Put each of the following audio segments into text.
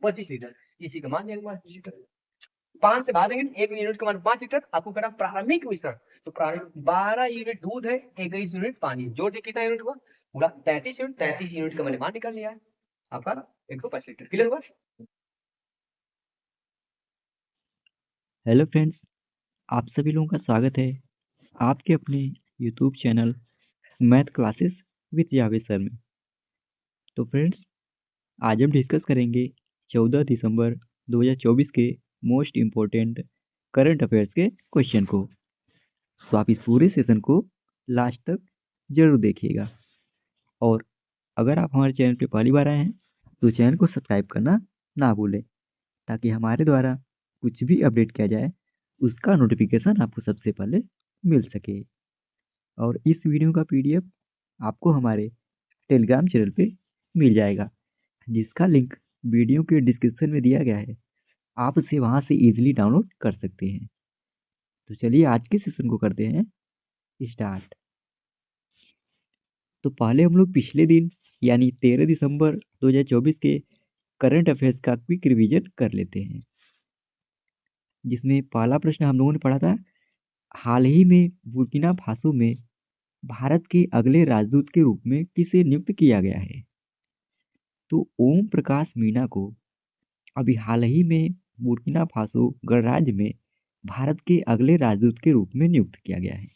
25 litre, इसी का मान दिया 5 लीटर। 5 से भाग देंगे तो 1 यूनिट का मान 5 लीटर, आपको करा प्रारंभिक विस्तार, तो प्रारंभिक 12 यूनिट दूध है, 21 यूनिट पानी है, जोड़ के कितना यूनिट हुआ, पूरा 33 यूनिट। 33 यूनिट का मैंने मान निकाल लिया है आपका 105 लीटर। क्लियर हुआ? हेलो फ्रेंड्स, आप सभी लोगों का स्वागत है आपके अपने YouTube channel math classes with Javed sir में। तो फ्रेंड्स, आज हम डिस्कस करेंगे 14 दिसंबर 2024 के मोस्ट इम्पोर्टेंट करंट अफेयर्स के क्वेश्चन को। तो आप इस पूरे सेशन को लास्ट तक जरूर देखिएगा, और अगर आप हमारे चैनल पे पहली बार आए हैं तो चैनल को सब्सक्राइब करना ना भूलें, ताकि हमारे द्वारा कुछ भी अपडेट किया जाए उसका नोटिफिकेशन आपको सबसे पहले मिल सके। और इस वीडियो का पीडीएफ आपको हमारे टेलीग्राम चैनल पे मिल जाएगा, जिसका लिंक वीडियो के डिस्क्रिप्शन में दिया गया है। आप उसे वहां से इजीली डाउनलोड कर सकते हैं। तो चलिए आज के सेशन को करते हैं स्टार्ट। तो पहले हम लोग पिछले दिन यानी 13 दिसंबर 2024 के करंट अफेयर्स का क्विक रिवीजन कर लेते हैं, जिसमें पहला प्रश्न हम लोगों ने पढ़ा था, हाल ही में बुर्किना फासो में भारत के अगले राजदूत के रूप में किसे नियुक्त किया गया है। तो ओम प्रकाश मीना को अभी हाल ही में बुर्किना फासो गणराज्य में भारत के अगले राजदूत के रूप में नियुक्त किया गया है।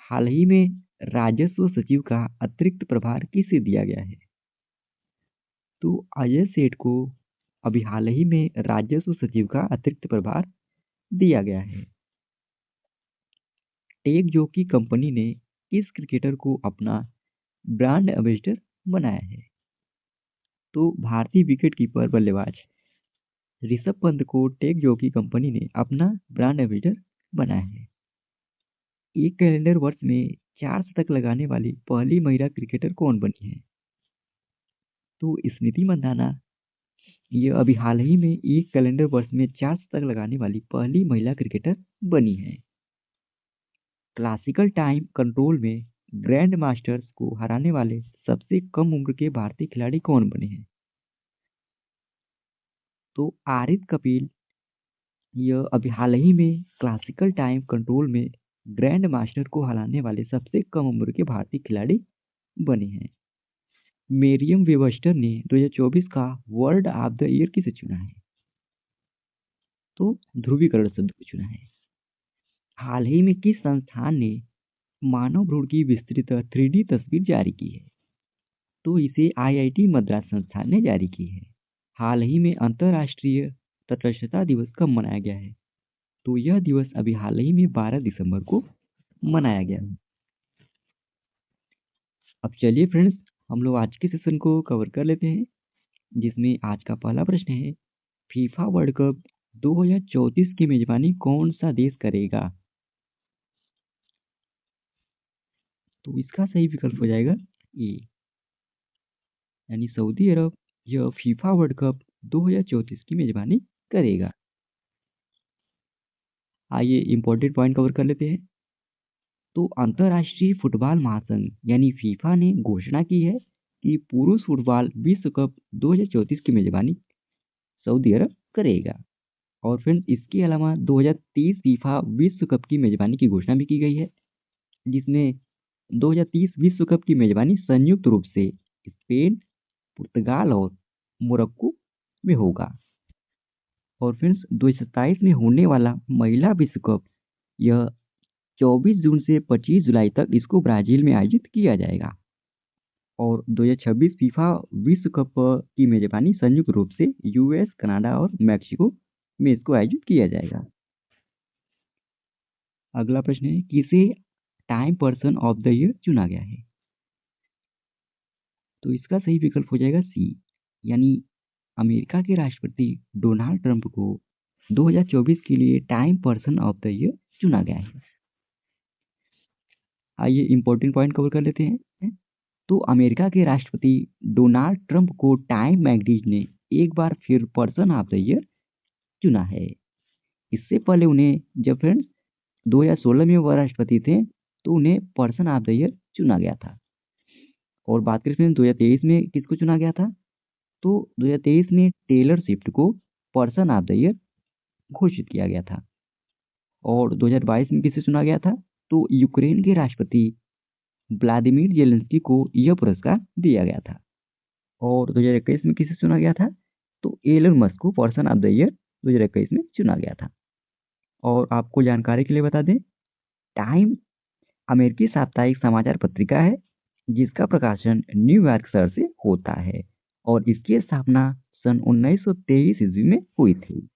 हाल ही में राजस्व सचिव का अतिरिक्त प्रभार किसे दिया गया है। तो अजय सेठ को अभी हाल ही में राजस्व सचिव का अतिरिक्त प्रभार दिया गया है। टेक जॉकी कंपनी ने किस क्रिकेटर को अपना ब्रांड एम्बेसडर बनाया है। तो भारतीय विकेट कीपर बल्लेबाज ऋषभ पंत को टेक जॉकी कंपनी ने अपना ब्रांड एम्बेसडर बनाया है। एक कैलेंडर वर्ष में 4 शतक लगाने वाली पहली महिला क्रिकेटर कौन बनी है। तो स्मृति मंदाना ये अभी हाल ही में एक कैलेंडर वर्ष में 4 शतक लगाने वाली पहली महिला क्रिकेटर बनी है। क्लासिकल टाइम कंट्रोल में ग्रैंड मास्टर्स को हराने वाले सबसे कम उम्र के भारतीय खिलाड़ी कौन बने हैं। तो आरिफ कपिल यह अभी हाल ही में क्लासिकल टाइम कंट्रोल में ग्रैंड मास्टर को हराने वाले सबसे कम उम्र के भारतीय खिलाड़ी बने हैं। मेरियम वेबस्टर ने 2024 का वर्ल्ड ऑफ द ईयर किसे चुना है। तो ध्रुवीकरण शब्द को चुना है। हाल ही में किस संस्थान ने मानव भ्रूण की विस्तृत 3D तस्वीर जारी की है। तो इसे आईआईटी मद्रास संस्थान ने जारी की है। हाल ही में अंतर्राष्ट्रीय तटस्थता दिवस कब मनाया गया है। तो यह दिवस अभी हाल ही में 12 दिसंबर को मनाया गया है। अब चलिए फ्रेंड्स, हम लोग आज के सेशन को कवर कर लेते हैं, जिसमें आज का पहला प्रश्न है, फीफा वर्ल्ड कप 2034 की मेजबानी कौन सा देश करेगा। तो इसका सही विकल्प हो जाएगा ए, यानी सऊदी अरब यह फीफा वर्ल्ड कप 2034 की मेजबानी करेगा। आइए इंपॉर्टेंट पॉइंट कवर कर लेते हैं। तो अंतर्राष्ट्रीय फुटबॉल महासंघ यानी फीफा ने घोषणा की है कि पुरुष फुटबॉल विश्व कप 2034 की मेजबानी सऊदी अरब करेगा। और फ्रेंड्स, इसके अलावा 2030 फीफा विश्व कप की मेजबानी की घोषणा भी की गई है, जिसमें 2030 विश्व कप की मेजबानी संयुक्त रूप से स्पेन, पुर्तगाल और मोरक्को में होगा। और फ्रेंड्स, 2027 में होने वाला महिला विश्व कप यह 24 जून से 25 जुलाई तक इसको ब्राजील में आयोजित किया जाएगा। और 2026 फीफा विश्व कप की मेजबानी संयुक्त रूप से यूएस, कनाडा और मैक्सिको में इसको आयोजित किया जाएगा। अगला प्रश्न है, किसे time person of the year चुना गया है। तो इसका सही विकल्प हो जाएगा सी, यानी अमेरिका के राष्ट्रपति डोनाल्ड ट्रंप को 2024 के लिए time person of the year चुना गया है। आइए इंपॉर्टेंट पॉइंट कवर कर लेते हैं। तो अमेरिका के राष्ट्रपति डोनाल्ड ट्रंप को टाइम मैगजीन ने एक बार फिर पर्सन ऑफ द ईयर चुना है। इससे पहले उन्हें, जब फ्रेंड्स 2016 में वह राष्ट्रपति थे, तो उन्हें पर्सन ऑफ द ईयर चुना गया था। और बात करें 2023 में किसको चुना गया था, तो 2023 में टेलर स्विफ्ट को पर्सन ऑफ द ईयर घोषित किया गया था। और 2022 में किसे चुना गया था? तो यूक्रेन के राष्ट्रपति व्लादिमीर जेलेंस्की को यह पुरस्कार दिया गया था। और 2021 में किसे चुना गया था? तो एलन मस्क को पर्सन ऑफ द ईयर 2021 में चुना गया था। और आपको जानकारी के लिए बता दें, टाइम अमेरिकी साप्ताहिक समाचार पत्रिका है जिसका प्रकाशन न्यूयॉर्क शहर से होता है और इसकी स्थापना सन 1923 ईस्वी में हुई थी।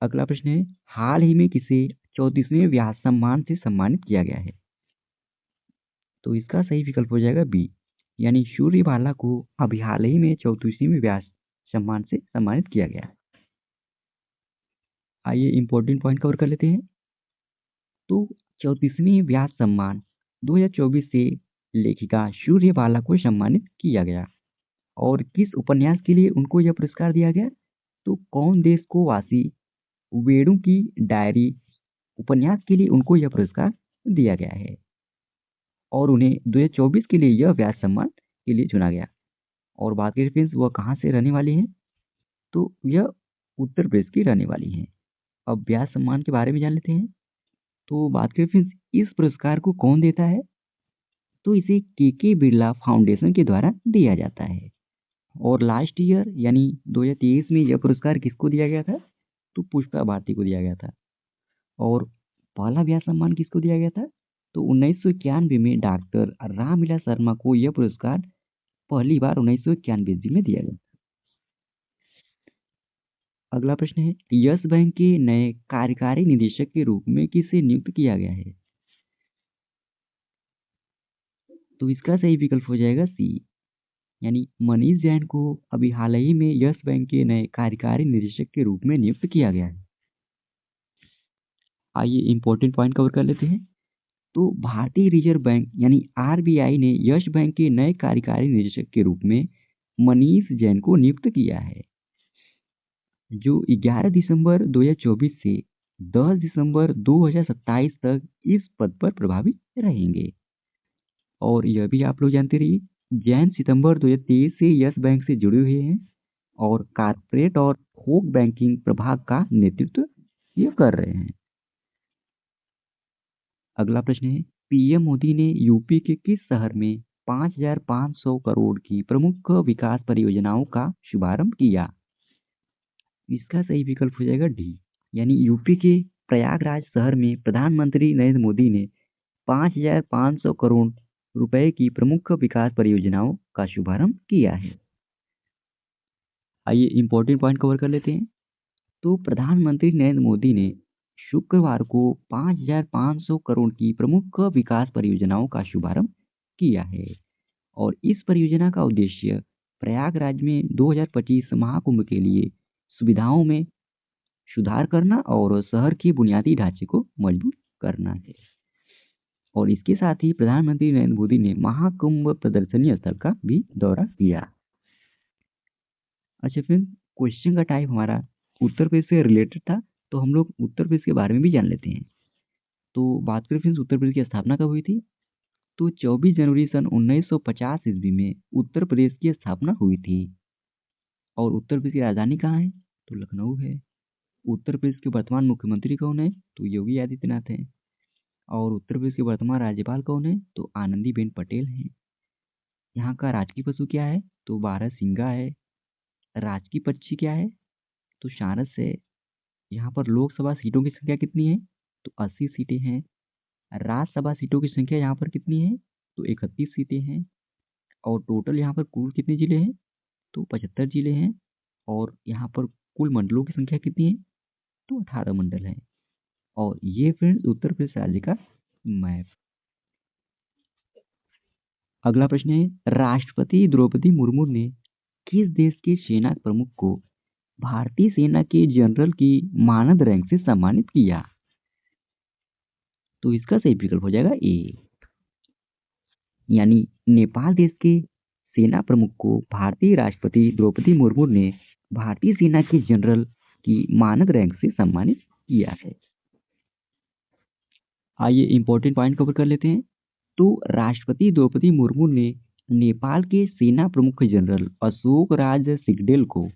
अगला प्रश्न है, हाल ही में किसे 34वें व्यास सम्मान से सम्मानित किया गया है? तो इसका सही विकल्प हो जाएगा बी, यानी सूर्यबाला को अभी हाल ही में 34वें व्यास सम्मान से सम्मानित किया गया है। आइए इंपॉर्टेंट पॉइंट कवर कर लेते हैं। तो 34वें व्यास सम्मान 2024 से लेखिका सूर्यबाला को सम्मानित किया गया। और किस उपन्यास के लिए उनको यह पुरस्कार दिया गया? तो कौन देश को वासी वेणु की डायरी उपन्यास के लिए उनको यह पुरस्कार दिया गया है और उन्हें 2024 के लिए यह व्यास सम्मान के लिए चुना गया। और बात करें फ्रेंड्स, वह कहाँ से रहने वाली हैं? तो यह उत्तर प्रदेश की रहने वाली हैं। अब व्यास सम्मान के बारे में जान लेते हैं। तो बात करें फ्रेंड्स, इस पुरस्कार को कौन देता है? तो इसे के बिरला फाउंडेशन के द्वारा दिया जाता है। और लास्ट ईयर यानी 2023 में यह पुरस्कार किसको दिया गया था? तो पुष्पा भारती को दिया गया था। और पहला व्यास सम्मान किसको दिया गया था? तो 1991 में डॉक्टर रामलीला शर्मा को यह पुरस्कार पहली बार 1991 में दिया गया। अगला प्रश्न है, यस बैंक के नए कार्यकारी निदेशक के रूप में किसे नियुक्त किया गया है? तो इसका सही विकल्प हो जाएगा सी, यानी मनीष जैन को अभी हाल ही में यस बैंक के नए कार्यकारी निदेशक के रूप में नियुक्त किया गया है। आइए इंपॉर्टेंट पॉइंट कवर कर लेते हैं। तो भारतीय रिजर्व बैंक यानी आरबीआई ने यस बैंक के नए कार्यकारी निदेशक के रूप में मनीष जैन को नियुक्त किया है, जो 11 दिसंबर 2024 से 10 दिसंबर 2027 तक इस पद पर प्रभावी रहेंगे। और यह भी आप लोग जानते रहिए, जैन सितंबर 2023 से यस बैंक से जुड़े हुए हैं और कारपोरेट और थोक बैंकिंग प्रभाग का नेतृत्व ये कर रहे हैं। अगला प्रश्न है, पीएम मोदी ने यूपी के किस शहर में 5,500 करोड़ की प्रमुख विकास परियोजनाओं का शुभारंभ किया? इसका सही विकल्प हो जाएगा डी, यानी यूपी के प्रयागराज शहर में प्रधानमंत्री नरेंद्र मोदी ने 5,500 करोड़ रुपए की प्रमुख विकास परियोजनाओं का शुभारंभ किया है। आइए इंपॉर्टेंट पॉइंट कवर कर लेते हैं। तो प्रधानमंत्री नरेंद्र मोदी ने शुक्रवार को 5,500 करोड़ की प्रमुख विकास परियोजनाओं का शुभारंभ किया है और इस परियोजना का उद्देश्य प्रयागराज में 2025 महाकुंभ के लिए सुविधाओं में सुधार करना और शहर के बुनियादी ढांचे को मजबूत करना है। और इसके साथ ही प्रधानमंत्री नरेंद्र मोदी ने महाकुंभ प्रदर्शनी स्थल का भी दौरा किया। अच्छा फ्रेंड्स, क्वेश्चन का टाइप हमारा उत्तर प्रदेश से रिलेटेड था, तो हम लोग उत्तर प्रदेश के बारे में भी जान लेते हैं। तो बात करें फ्रेंड्स, उत्तर प्रदेश की स्थापना कब हुई थी? तो 24 जनवरी सन 1950 ईस्वी में उत्तर प्रदेश की स्थापना हुई थी। और उत्तर प्रदेश की राजधानी कहाँ है? तो लखनऊ है। उत्तर प्रदेश के वर्तमान मुख्यमंत्री कौन है? तो योगी आदित्यनाथ हैं। और उत्तर प्रदेश के वर्तमान राज्यपाल कौन है? तो आनंदीबेन पटेल हैं। यहाँ का राजकीय पशु क्या है? तो बारहसिंगा है। राजकीय पक्षी क्या है? तो सारस है। यहाँ पर लोकसभा सीटों की संख्या कितनी है? तो 80 सीटें हैं। राज्यसभा सीटों की संख्या यहाँ पर कितनी है? तो 31 सीटें हैं। और टोटल यहाँ पर कुल कितने जिले हैं? तो 75 जिले हैं। और यहाँ पर कुल मंडलों की संख्या कितनी है? तो 18 मंडल हैं। और ये फ्रेंड्स उत्तर प्रदेश राज्य का मैप। अगला प्रश्न है, राष्ट्रपति द्रौपदी मुर्मू ने किस देश के सेना प्रमुख को भारतीय सेना के जनरल की मानद रैंक से सम्मानित किया? तो इसका सही विकल्प हो जाएगा ए, यानी नेपाल देश के सेना प्रमुख को भारतीय राष्ट्रपति द्रौपदी मुर्मू ने भारतीय सेना के जनरल की मानद रैंक से सम्मानित किया है। आइए इंपॉर्टेंट पॉइंट कवर कर लेते हैं। तो राष्ट्रपति द्रौपदी मुर्मू ने नेपाल के सेना प्रमुख जनरल अशोक राज सिंहदेल को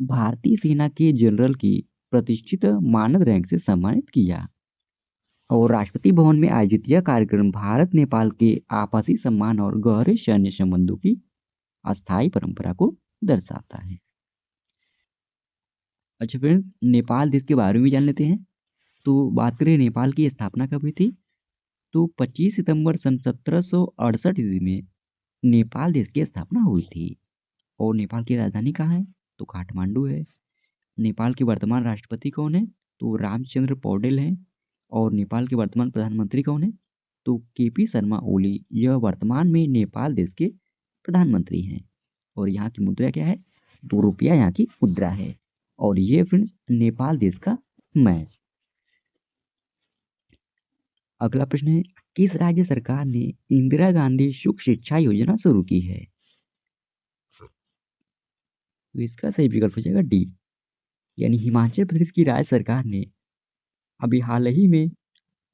भारतीय सेना के जनरल की प्रतिष्ठित मानद रैंक से सम्मानित किया। और राष्ट्रपति भवन में आयोजित यह कार्यक्रम भारत नेपाल के आपसी सम्मान और गहरे सैन्य संबंधों की अस्थायी परंपरा को दर्शाता है। अच्छा फ्रेंड्स, नेपाल देश के बारे में भी जान लेते हैं। तो बात करें नेपाल की स्थापना कब हुई थी, तो 25 सितंबर सन 1768 ईस्वी में नेपाल देश की स्थापना हुई थी। और नेपाल की राजधानी कहाँ है, तो काठमांडू है। नेपाल के वर्तमान राष्ट्रपति कौन है, तो रामचंद्र पौडेल हैं। और नेपाल के वर्तमान प्रधानमंत्री कौन है, तो केपी शर्मा ओली। यह वर्तमान में नेपाल देश के प्रधानमंत्री हैं। और यहाँ की मुद्रा क्या है, तो रुपया यहाँ की मुद्रा है। और ये फ्रेंड्स नेपाल देश का मैप। अगला प्रश्न है, किस राज्य सरकार ने इंदिरा गांधी सुख शिक्षा योजना शुरू की है, तो इसका सही विकल्प हो जाएगा डी, यानी हिमाचल प्रदेश की राज्य सरकार ने अभी हाल ही में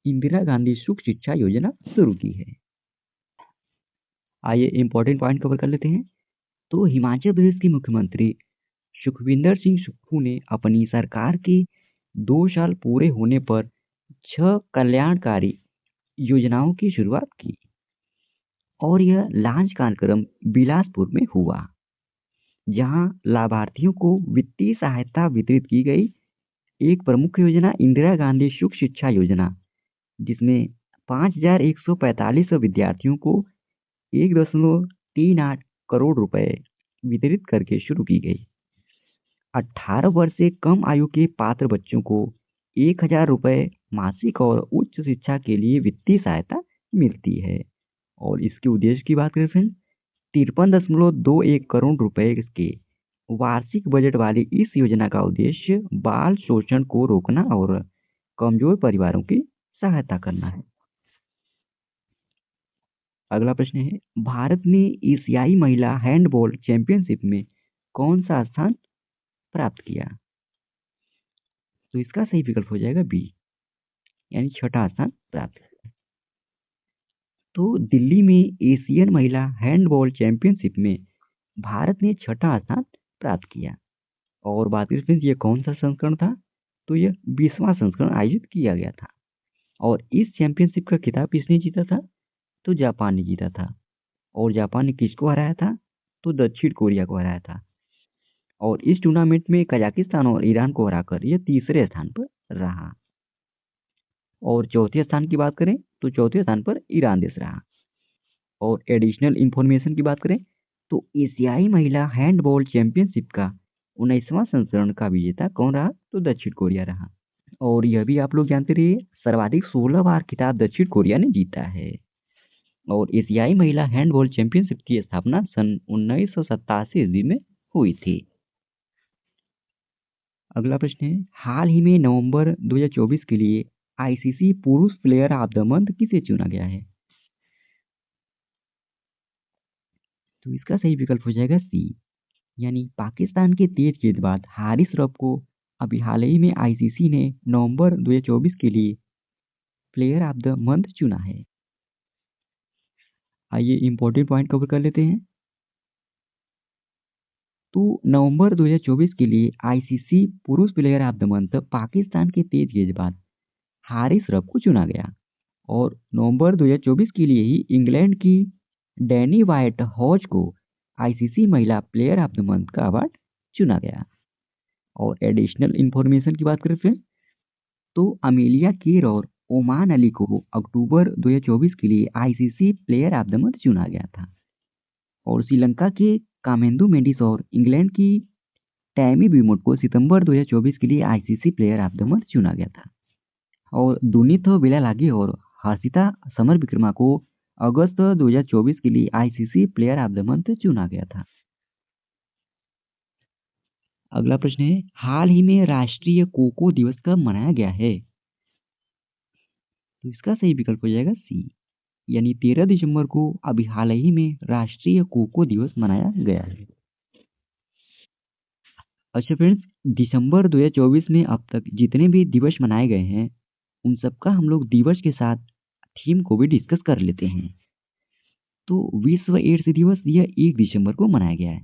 इंदिरा गांधी सुख शिक्षा योजना शुरू की है। आइए इंपॉर्टेंट पॉइंट कवर कर लेते हैं। तो हिमाचल प्रदेश के मुख्यमंत्री सुखविंदर सिंह सुक्खू ने अपनी सरकार के 2 साल पूरे होने पर 6 कल्याणकारी योजनाओं की शुरुआत की। और यह लॉन्च कार्यक्रम बिलासपुर में हुआ, जहां लाभार्थियों को वित्तीय सहायता वितरित की गई। एक प्रमुख योजना इंदिरा गांधी सुख शिक्षा योजना, जिसमें 5,145 विद्यार्थियों को 1.38 करोड़ रुपए वितरित करके शुरू की गई। 18 वर्ष से कम आयु के पात्र बच्चों को 1,000 रुपए मासिक और उच्च शिक्षा के लिए वित्तीय सहायता मिलती है। और इसके उद्देश्य की बात करें फ्रेंड, 53.21 करोड़ रुपए के वार्षिक बजट वाली इस योजना का उद्देश्य बाल शोषण को रोकना और कमजोर परिवारों की सहायता करना है। अगला प्रश्न है, भारत ने एशियाई महिला हैंडबॉल चैंपियनशिप में कौन सा स्थान प्राप्त किया, तो इसका सही विकल्प हो जाएगा बी, यानी 6ठा स्थान प्राप्त किया। तो दिल्ली में एशियन महिला हैंडबॉल चैंपियनशिप में भारत ने 6ठा स्थान प्राप्त किया। और बात करें ये कौन सा संस्करण था, तो यह 20वां संस्करण आयोजित किया गया था। और इस चैंपियनशिप का खिताब किसने जीता था, तो जापान ने जीता था। और जापान ने किसको हराया था, तो दक्षिण कोरिया को हराया था। और इस टूर्नामेंट में कजाकिस्तान और ईरान को हराकर यह तीसरे स्थान पर रहा। और चौथे स्थान की बात करें तो चौथे स्थान पर ईरान देश रहा। और एडिशनल इंफॉर्मेशन की बात करें तो एशियाई महिला हैंडबॉल चैंपियनशिप का 19वां संस्करण का विजेता कौन रहा, तो दक्षिण कोरिया रहा। और यह भी आप लोग जानते रहिए, सर्वाधिक 16 बार खिताब दक्षिण कोरिया ने जीता है। और एशियाई महिला हैंडबॉल चैंपियनशिप की स्थापना सन 1987 ईस्वी में हुई थी। अगला प्रश्न है, हाल ही में नवंबर 2024 के लिए आईसीसी पुरुष प्लेयर ऑफ द मंथ किसे चुना गया है, तो इसका सही विकल्प हो जाएगा सी, यानी पाकिस्तान के तेज गेंदबाज हारिस रऊफ को अभी हाल ही में आईसीसी ने नवंबर 2024 के लिए प्लेयर ऑफ द मंथ चुना है। आइए इंपॉर्टेंट पॉइंट कवर कर लेते हैं। तो नवंबर 2024 के लिए आईसीसी पुरुष player of the month Pakistan के तेज गेंदबाज हारिस रऊफ को चुना गया। और नवंबर 2024 के लिए ही इंग्लैंड की डैनी वाइट हॉज को आईसीसी महिला प्लेयर ऑफ द मंथ का अवार्ड चुना गया। और एडिशनल इंफॉर्मेशन की बात करें फ्रेंड, तो अमेलिया कीर और ओमान अली को अक्टूबर 2024 के लिए ICC player of the month चुना गया था। और श्रीलंका के कामेंदु मेंडिस और इंग्लैंड की टैमी ब्यूमोट को सितंबर 2024 के लिए ICC player of the month चुना गया था। और दुनित बिलालागी और हर्षिता समर विक्रमा को अगस्त 2024 के लिए ICC player of the month चुना गया था। अगला प्रश्न है, हाल ही में राष्ट्रीय कोको दिवस कब मनाया गया है, तो इसका सही विकल्प हो जाएगा सी, यानी 13 दिसंबर को अभी हाल ही में राष्ट्रीय कोको दिवस मनाया गया है। अच्छा फ्रेंड्स, दिसंबर 2024 में अब तक जितने भी दिवस मनाए गए हैं उन सबका हम लोग दिवस के साथ थीम को भी डिस्कस कर लेते हैं। तो विश्व एड्स दिवस यह 1 दिसंबर को मनाया गया है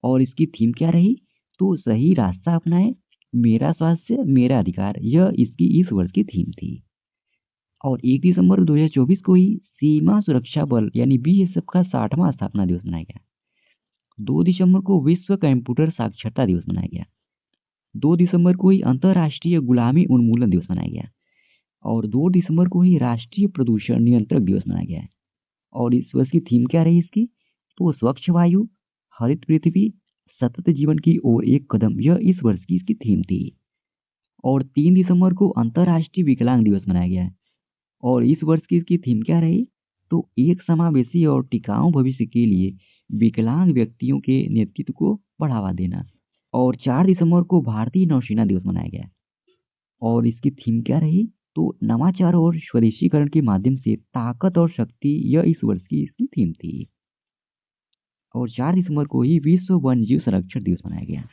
और इसकी थीम क्या रही? तो सही रास्ता अपनाएं, मेरा स्वास्थ्य मेरा अधिकार, यह इसकी इस वर्ष की थीम थी। और 1 दिसंबर 2024 को ही सीमा सुरक्षा बल यानी बीएसएफ का 60वां स्थापना दिवस मनाया गया। 2 दिसंबर को विश्व कंप्यूटर साक्षरता दिवस मनाया गया। 2 दिसंबर को ही अंतर्राष्ट्रीय गुलामी उन्मूलन दिवस मनाया गया और 2 दिसंबर को ही राष्ट्रीय प्रदूषण नियंत्रक दिवस मनाया गया है। और इस वर्ष की थीम क्या रही इसकी? तो स्वच्छ वायु, हरित पृथ्वी, सतत जीवन की ओर एक कदम, यह इस वर्ष की इसकी थीम थी। और 3 दिसंबर को अंतर्राष्ट्रीय विकलांग दिवस मनाया गया है और इस वर्ष की इसकी थीम क्या रही? तो एक समावेशी और टिकाऊ भविष्य के लिए विकलांग व्यक्तियों के नेतृत्व को बढ़ावा देना। और 4 दिसंबर को भारतीय नौसेना दिवस मनाया गया और इसकी थीम क्या रही? तो नवाचार और स्वदेशीकरण के माध्यम से ताकत और शक्ति, यह इस वर्ष की इसकी थीम थी। और 4 दिसंबर को ही विश्व वन्यजीव संरक्षण दिवस मनाया गया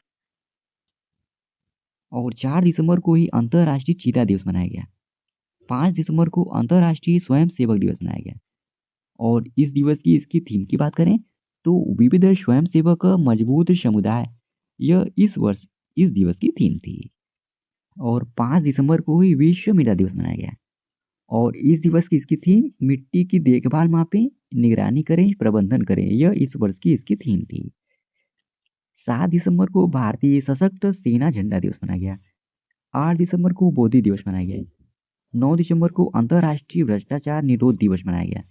और 4 दिसंबर को ही अंतर्राष्ट्रीय चीता दिवस मनाया गया। 5 दिसंबर को अंतर्राष्ट्रीय स्वयं सेवक दिवस मनाया गया और इस दिवस की इसकी थीम की बात करें तो विविध स्वयं सेवक मजबूत समुदाय, यह इस वर्ष इस दिवस की थीम थी। और 5 दिसंबर को ही विश्व मृदा दिवस मनाया गया और इस दिवस की इसकी थीम मिट्टी की देखभाल, मापें, निगरानी करें, प्रबंधन करें, यह इस वर्ष की इसकी थीम थी। 7 दिसंबर को भारतीय सशस्त्र सेना झंडा दिवस मनाया गया। 8 दिसंबर को बोधि दिवस मनाया गया। 9 दिसंबर को अंतर्राष्ट्रीय भ्रष्टाचार निरोध दिवस मनाया गया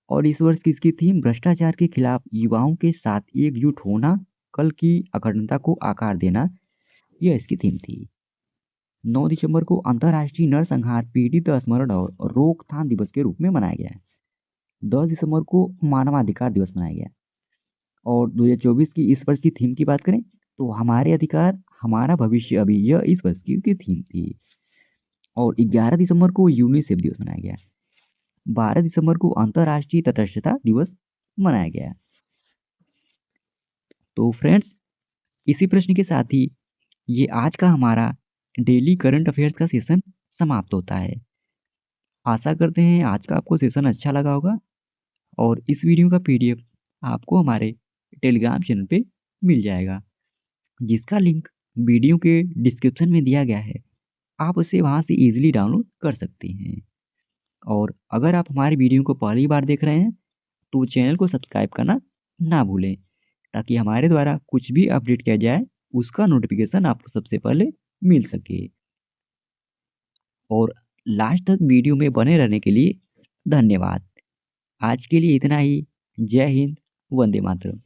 और इस वर्ष की इसकी थीम भ्रष्टाचार के खिलाफ युवाओं के साथ एकजुट होना, कल की अखंडता को आकार देना, यह इसकी थीम थी। 9 दिसंबर को अंतर्राष्ट्रीय नरसंहार पीड़ित स्मरण और रोकथाम दिवस के रूप में मनाया गया है। 10 दिसंबर को मानवाधिकार दिवस मनाया गया और 2024 की इस वर्ष की थीम की बात करें तो हमारे अधिकार हमारा भविष्य अभी, यह इस वर्ष की थीम थी। और 11 दिसंबर को यूनिसेफ दिवस मनाया गया। 12 दिसंबर को अंतर्राष्ट्रीय तटस्थता दिवस मनाया गया। तो फ्रेंड्स, इसी प्रश्न के साथ ही ये आज का हमारा डेली करंट अफेयर्स का सेशन समाप्त होता है। आशा करते हैं आज का आपको सेशन अच्छा लगा होगा और इस वीडियो का पीडीएफ आपको हमारे टेलीग्राम चैनल पे मिल जाएगा, जिसका लिंक वीडियो के डिस्क्रिप्शन में दिया गया है। आप उसे वहां से इजीली डाउनलोड कर सकते हैं। और अगर आप हमारे वीडियो को पहली बार देख रहे हैं तो चैनल को सब्सक्राइब करना ना भूलें, ताकि हमारे द्वारा कुछ भी अपडेट किया जाए उसका नोटिफिकेशन आपको सबसे पहले मिल सके। और लास्ट तक वीडियो में बने रहने के लिए धन्यवाद। आज के लिए इतना ही। जय हिंद, वंदे मातरम।